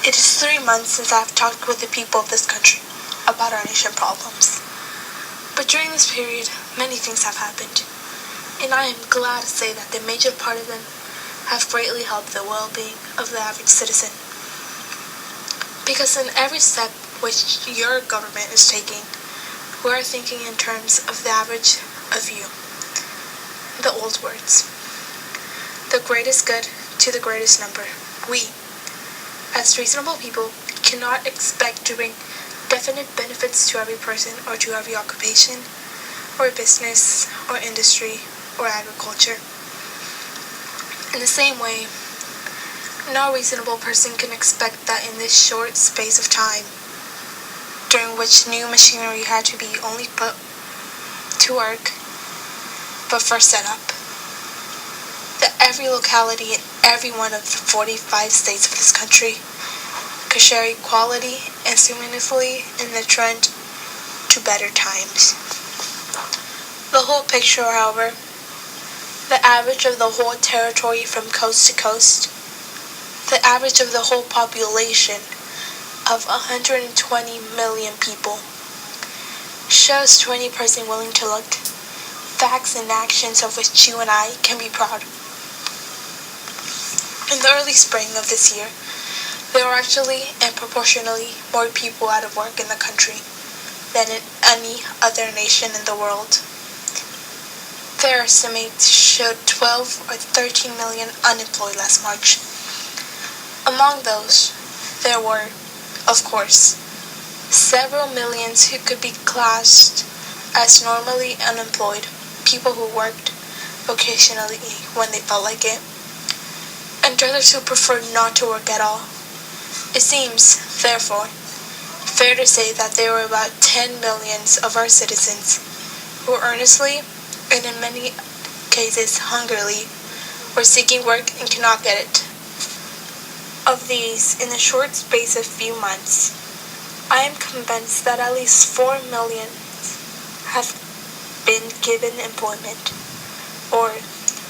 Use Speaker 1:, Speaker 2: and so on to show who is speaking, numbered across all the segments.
Speaker 1: It is 3 months since I have talked with the people of this country about our nation problems. But during this period, many things have happened, and I am glad to say that the major part of them have greatly helped the well-being of the average citizen. Because in every step which your government is taking, we are thinking in terms of the average of you. The old words. The greatest good to the greatest number. We, as reasonable people, cannot expect to bring definite benefits to every person or to every occupation or business or industry or agriculture. In the same way, no reasonable person can expect that in this short space of time, during which new machinery had to be only put to work, but first set up, that every locality in every one of the 45 states of this country could share equality and simultaneously in the trend to better times. The whole picture, however, the average of the whole territory from coast to coast, the average of the whole population of 120 million people, shows to any person willing to look facts and actions of which you and I can be proud. In the early spring of this year, there were actually and proportionally more people out of work in the country than in any other nation in the world. Their estimates showed 12 or 13 million unemployed last March. Among those, there were, of course, several millions who could be classed as normally unemployed, people who worked occasionally when they felt like it, and others who preferred not to work at all. It seems, therefore, fair to say that there were about 10 millions of our citizens who earnestly, and in many cases hungrily, were seeking work and could not get it. Of these, in a short space of few months, I am convinced that at least 4 million have been given employment, or,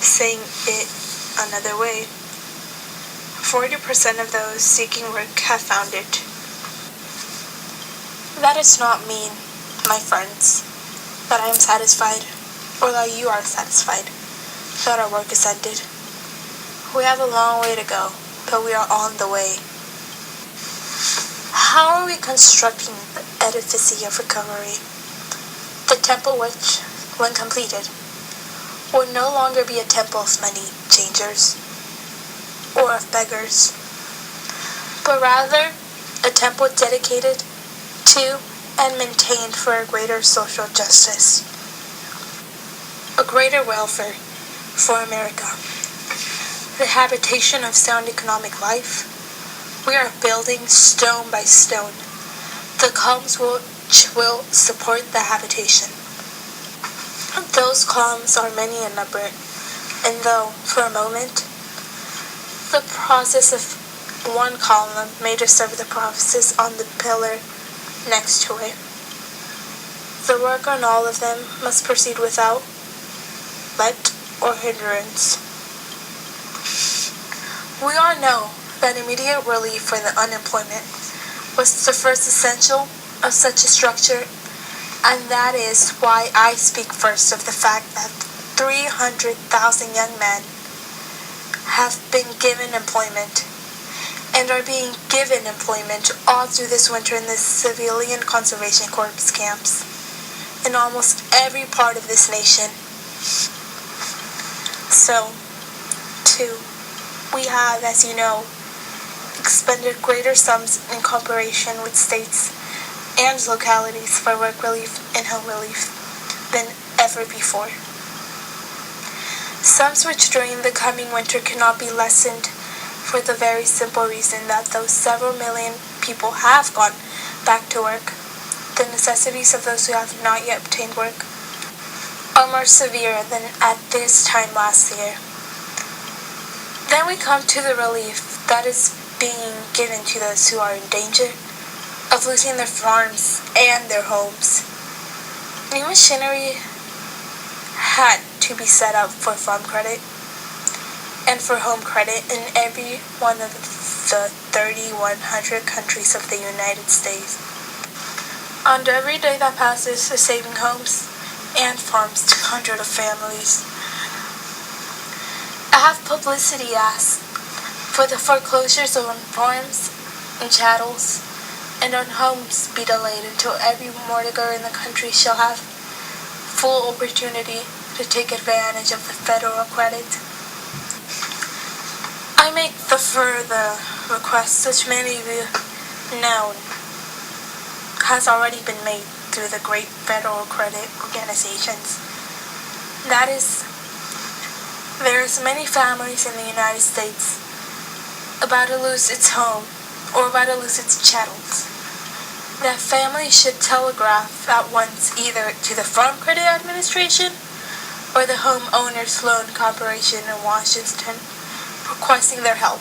Speaker 1: saying it another way, 40% of those seeking work have found it. That does not mean, my friends, that I am satisfied, or that you are satisfied, that our work is ended. We have a long way to go, but we are on the way. How are we constructing the edifice of recovery? The temple which, when completed, will no longer be a temple of money changers or of beggars, but rather a temple dedicated to and maintained for a greater social justice, a greater welfare for America, the habitation of sound economic life. We are building stone by stone the columns which will support the habitation. Those columns are many in number, and though, for a moment, the process of one column may disturb the process on the pillar next to it, the work on all of them must proceed without let or hindrance. We all know that immediate relief for the unemployment was the first essential of such a structure, and that is why I speak first of the fact that 300,000 young men have been given employment and are being given employment all through this winter in the Civilian Conservation Corps camps in almost every part of this nation. So, too, we have, as you know, expended greater sums in cooperation with states and localities for work relief and home relief than ever before. Sums which during the coming winter cannot be lessened for the very simple reason that though several million people have gone back to work, the necessities of those who have not yet obtained work are more severe than at this time last year. Then we come to the relief that is being given to those who are in danger of losing their farms and their homes. New machinery had to be set up for farm credit and for home credit in every one of the the 3,100 countries of the United States. And every day that passes is saving homes and farms to hundreds of families. I have publicity asked for the foreclosures on farms and chattels and on homes be delayed until every mortgagor in the country shall have full opportunity to take advantage of the federal credit. I make the further request, which many of you know has already been made through the great federal credit organizations. That is, there's many families in the United States about to lose its home or about to lose its chattels. That family should telegraph at once either to the Farm Credit Administration or the Homeowners Loan Corporation in Washington requesting their help.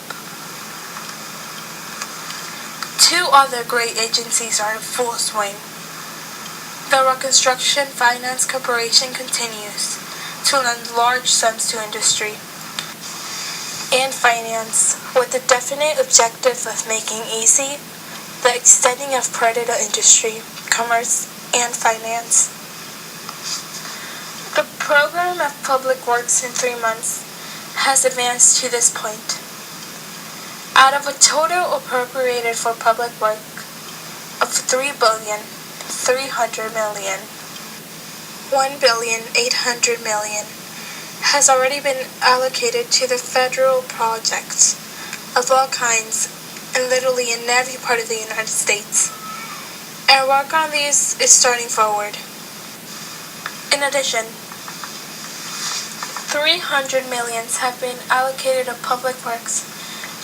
Speaker 1: Two other great agencies are in full swing. The Reconstruction Finance Corporation continues to lend large sums to industry and finance with the definite objective of making easy the extending of credit to industry, commerce, and finance. The program of public works in 3 months has advanced to this point. Out of a total appropriated for public work of $3,300,000,000, $1,800,000,000 has already been allocated to the federal projects of all kinds and literally in every part of the United States. And work on these is starting forward. In addition, $300 million have been allocated to public works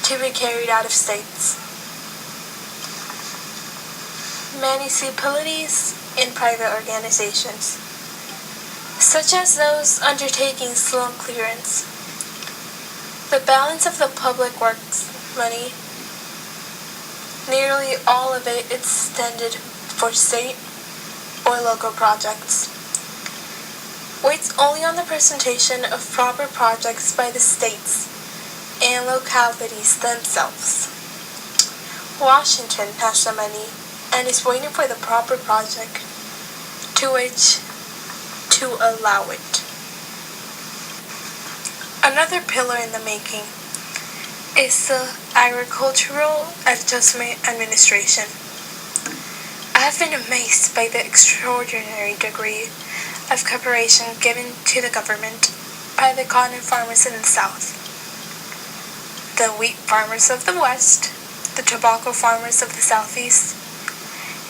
Speaker 1: to be carried out of states, municipalities, and private organizations, such as those undertaking slum clearance. The balance of the public works money, nearly all of it extended for state or local projects, waits only on the presentation of proper projects by the states and localities themselves. Washington has the money and is waiting for the proper project to allow it. Another pillar in the making is the Agricultural Adjustment Administration. I have been amazed by the extraordinary degree of cooperation given to the government by the cotton farmers in the South, the wheat farmers of the West, the tobacco farmers of the Southeast,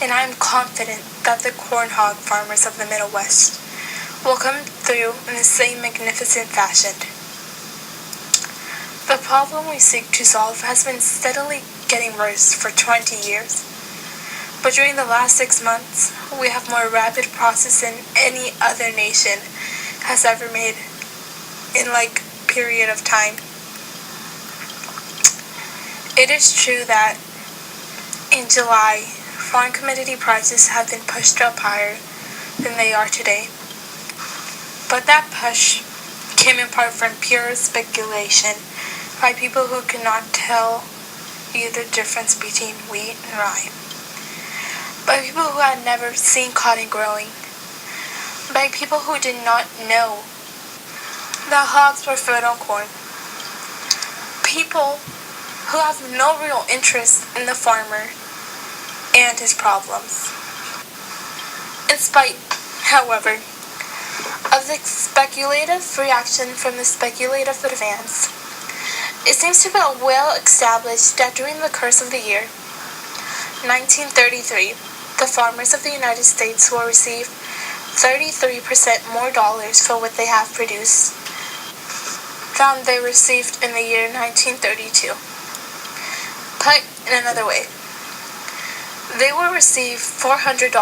Speaker 1: and I am confident that the corn hog farmers of the Middle West will come through in the same magnificent fashion. The problem we seek to solve has been steadily getting worse for 20 years. But during the last 6 months, we have more rapid process than any other nation has ever made in period of time. It is true that in July, foreign commodity prices have been pushed up higher than they are today. But that push came in part from pure speculation by people who could not tell you the difference between wheat and rye, by people who had never seen cotton growing, by people who did not know that hogs were fed on corn, people who have no real interest in the farmer and his problems. In spite, however, of the speculative reaction from the speculative advance, it seems to be well established that during the course of the year 1933, the farmers of the United States will receive 33% more dollars for what they have produced than they received in the year 1932. Put in another way, they will receive $400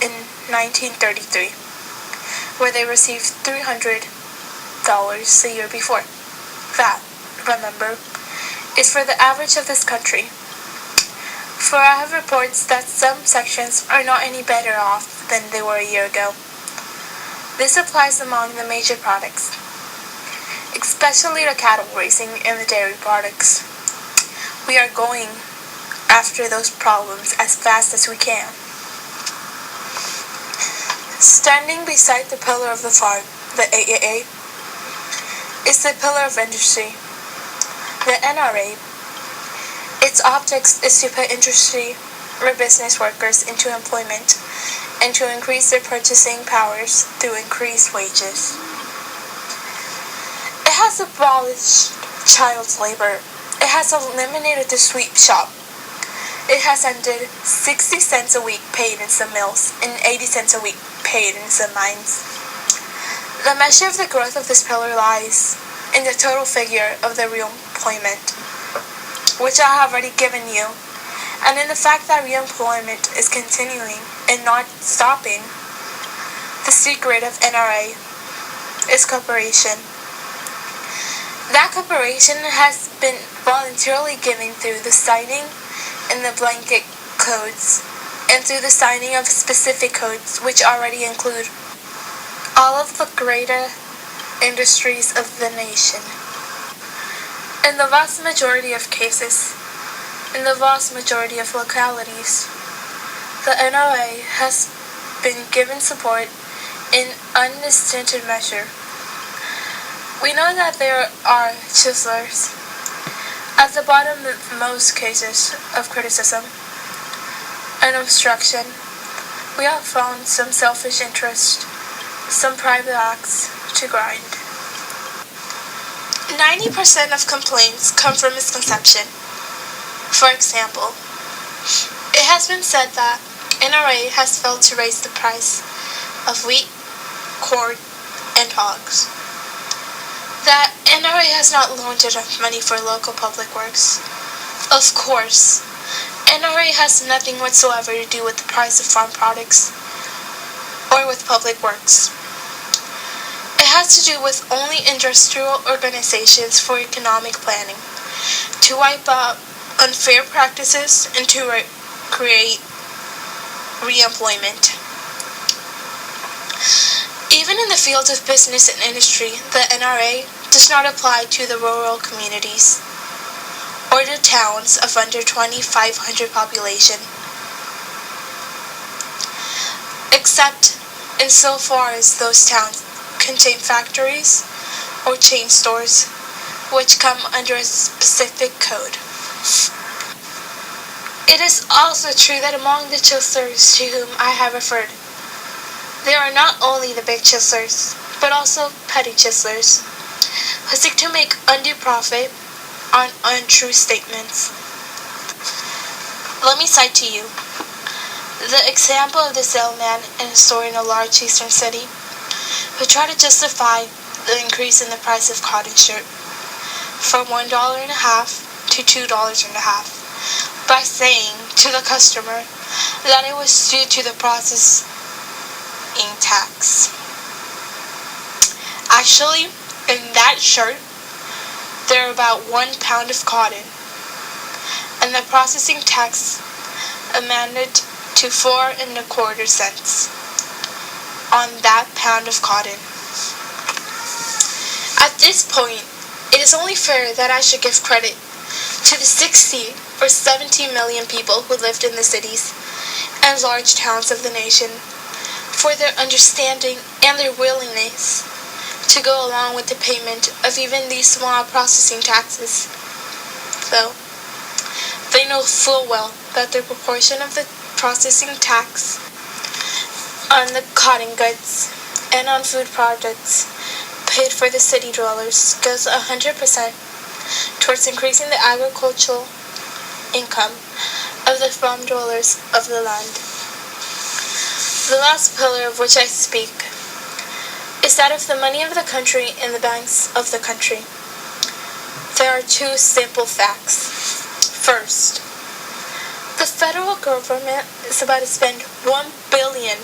Speaker 1: in 1933, where they received $300 the year before. That, remember, is for the average of this country. For I have reports that some sections are not any better off than they were a year ago. This applies among the major products, especially the cattle raising and the dairy products, we are going after those problems as fast as we can. Standing beside the pillar of the farm, the AAA, is the pillar of industry. The NRA, its object is to put industry or business workers into employment and to increase their purchasing powers through increased wages. It has abolished child labor. It has eliminated the sweep shop. It has ended 60 cents a week paid in some mills and 80 cents a week paid in some mines. The measure of the growth of this pillar lies in the total figure of the real employment, which I have already given you, and in the fact that real employment is continuing and not stopping. The secret of NRA is cooperation. That cooperation has been voluntarily given through the signing in the blanket codes and through the signing of specific codes which already include all of the greater industries of the nation. In the vast majority of cases, in the vast majority of localities, the NRA has been given support in unstinted measure. We know that there are chiselers at the bottom of most cases of criticism and obstruction. We have found some selfish interest, some private acts to grind. 90% of complaints come from misconception. For example, it has been said that NRA has failed to raise the price of wheat, corn, and hogs. That NRA has not loaned enough money for local public works. Of course, NRA has nothing whatsoever to do with the price of farm products or with public works. It has to do with only industrial organizations for economic planning, to wipe out unfair practices and to create re-employment. Even in the field of business and industry, the NRA does not apply to the rural communities or the towns of under 2,500 population, except insofar as those towns contain factories or chain stores which come under a specific code. It is also true that among the chiselers to whom I have referred, there are not only the big chiselers, but also petty chiselers, who seek to make undue profit on untrue statements. Let me cite to you the example of the salesman in a store in a large eastern city who tried to justify the increase in the price of cotton shirt from $1.50 to $2.50 by saying to the customer that it was due to the processing tax. Actually, in that shirt, there are about 1 pound of cotton, and the processing tax amounted to 4.25 cents on that pound of cotton. At this point, it is only fair that I should give credit to the 60 or 70 million people who lived in the cities and large towns of the nation for their understanding and their willingness to go along with the payment of even these small processing taxes, though they know full well that the proportion of the processing tax on the cotton goods and on food products paid for the city dwellers goes 100% towards increasing the agricultural income of the farm dwellers of the land. The last pillar of which I speak is that of the money of the country in the banks of the country. There are two simple facts. First, the federal government is about to spend $1 billion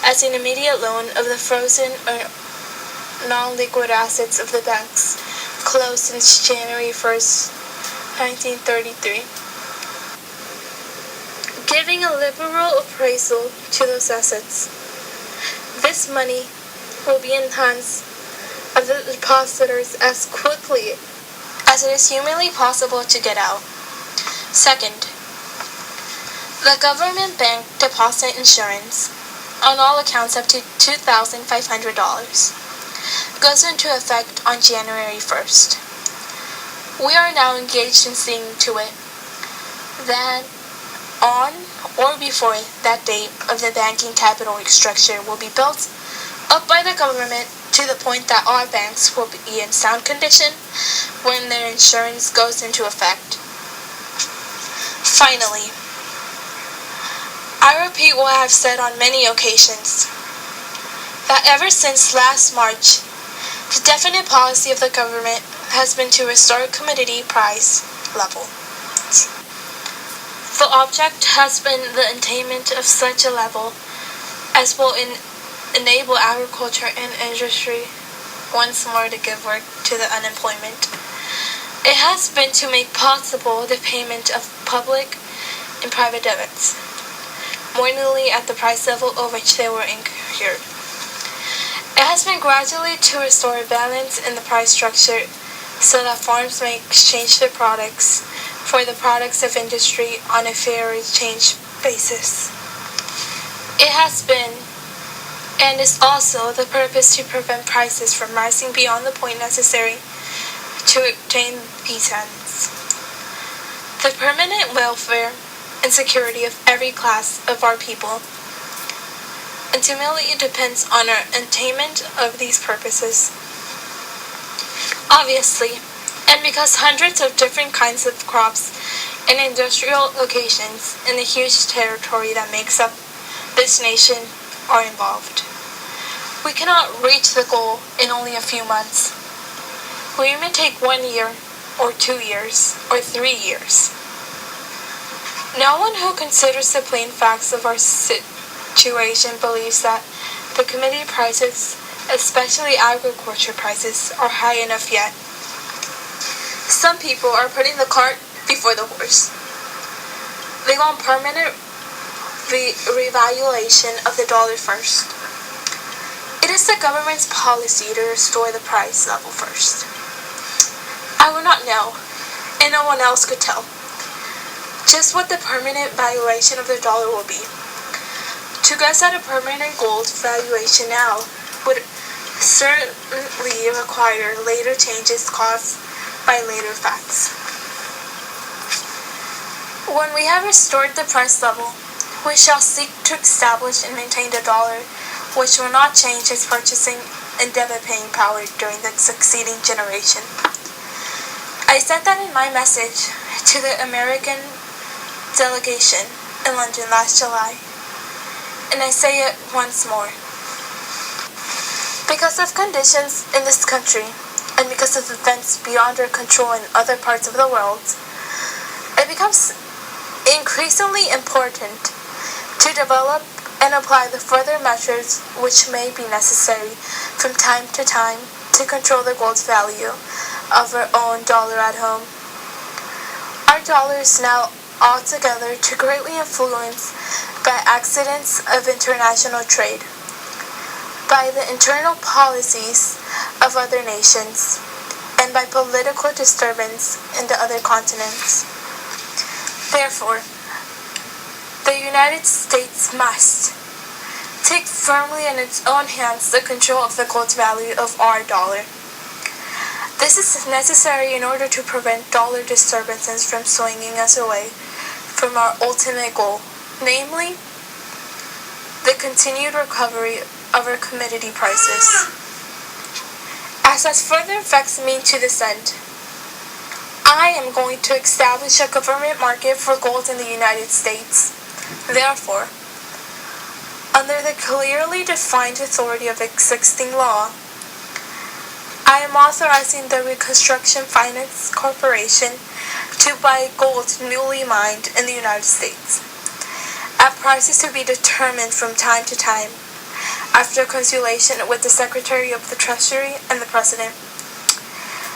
Speaker 1: as an immediate loan of the frozen or non-liquid assets of the banks closed since January 1st, 1933. Giving a liberal appraisal to those assets. This money will be in hands of the depositors as quickly as it is humanly possible to get out. Second, the government bank deposit insurance, on all accounts up to $2,500, goes into effect on January 1st. We are now engaged in seeing to it that on or before that date of the banking capital structure will be built up by the government to the point that all banks will be in sound condition when their insurance goes into effect. Finally, I repeat what I have said on many occasions, that ever since last March, the definite policy of the government has been to restore commodity price level. The object has been the attainment of such a level as will enable agriculture and industry once more to give work to the unemployment. It has been to make possible the payment of public and private debits, more nearly at the price level at which they were incurred. It has been gradually to restore balance in the price structure so that farms may exchange their products for the products of industry on a fair exchange basis. It has been and is also the purpose to prevent prices from rising beyond the point necessary to obtain these ends. The permanent welfare and security of every class of our people ultimately depends on our attainment of these purposes. Obviously, and because hundreds of different kinds of crops and industrial locations in the huge territory that makes up this nation are involved, we cannot reach the goal in only a few months. We may take 1 year, or 2 years, or 3 years. No one who considers the plain facts of our situation believes that the commodity prices, especially agriculture prices, are high enough yet. Some people are putting the cart before the horse. They want permanent revaluation of the dollar first. It is the government's policy to restore the price level first. I will not know, and no one else could tell, just what the permanent valuation of the dollar will be. To guess at a permanent gold valuation now would certainly require later changes caused by later facts. When we have restored the price level, we shall seek to establish and maintain the dollar, which will not change its purchasing and debit-paying power during the succeeding generation. I said that in my message to the American delegation in London last July, and I say it once more. Because of conditions in this country, and because of events beyond our control in other parts of the world, it becomes increasingly important to develop and apply the further measures which may be necessary from time to time to control the gold's value of our own dollar at home. Our dollar is now altogether too greatly influenced by accidents of international trade, by the internal policies of other nations, and by political disturbance in the other continents. Therefore, the United States must take firmly in its own hands the control of the gold value of our dollar. This is necessary in order to prevent dollar disturbances from swinging us away from our ultimate goal, namely, the continued recovery of our commodity prices. As further effects mean to this end, I am going to establish a government market for gold in the United States. Therefore, under the clearly defined authority of existing law, I am authorizing the Reconstruction Finance Corporation to buy gold newly mined in the United States at prices to be determined from time to time after consultation with the Secretary of the Treasury and the President,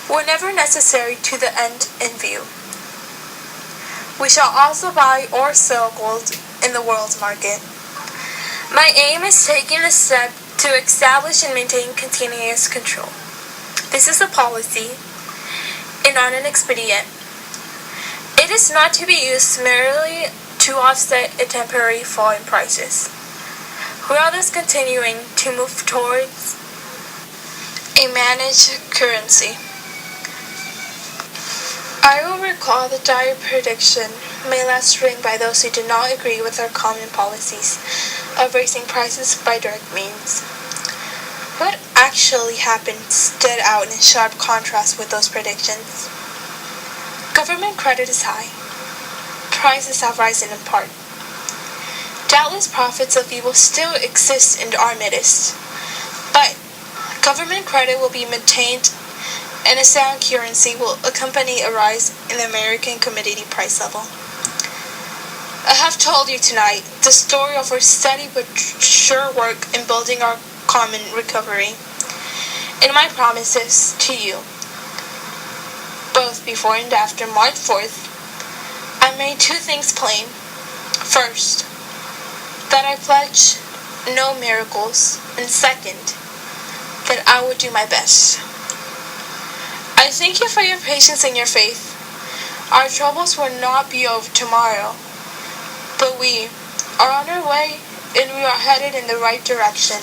Speaker 1: whenever necessary to the end in view. We shall also buy or sell gold in the world market. My aim is taking the step to establish and maintain continuous control. This is a policy, and not an expedient. It is not to be used merely to offset a temporary fall in prices. We are thus continuing to move towards a managed currency. I will recall the dire prediction made last spring by those who did not agree with our common policies of raising prices by direct means. What actually happened stood out in sharp contrast with those predictions. Government credit is high. Prices have risen in part. Doubtless prophets of evil still exist in our midst, but government credit will be maintained and a sound currency will accompany a rise in the American commodity price level. I have told you tonight the story of our steady but sure work in building our common recovery. In my promises to you, both before and after March 4th, I made two things plain. First, that I pledge no miracles, and second, that I would do my best. I thank you for your patience and your faith. Our troubles will not be over tomorrow, but we are on our way and we are headed in the right direction.